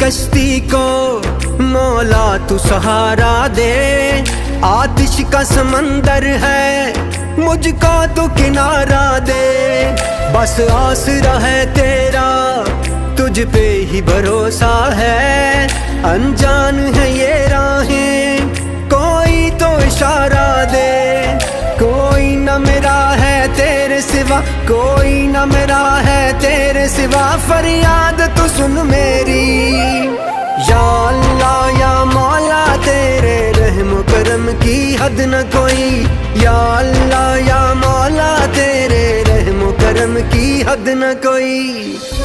कश्ती को मौला तू सहारा दे। आतिश का समंदर है मुझको तू किनारा दे। बस आसरा है तेरा तुझ पे ही भरोसा है। अनजान है ये राहें कोई तो इशारा दे। कोई न मेरा है तेरे सिवा, कोई न मेरा है तेरे सिवा। फरियाद तू सुन मेरी या अल्लाह या मौला, तेरे रहम करम की हद न कोई। या अल्लाह या मौला, तेरे रहम करम की हद न कोई।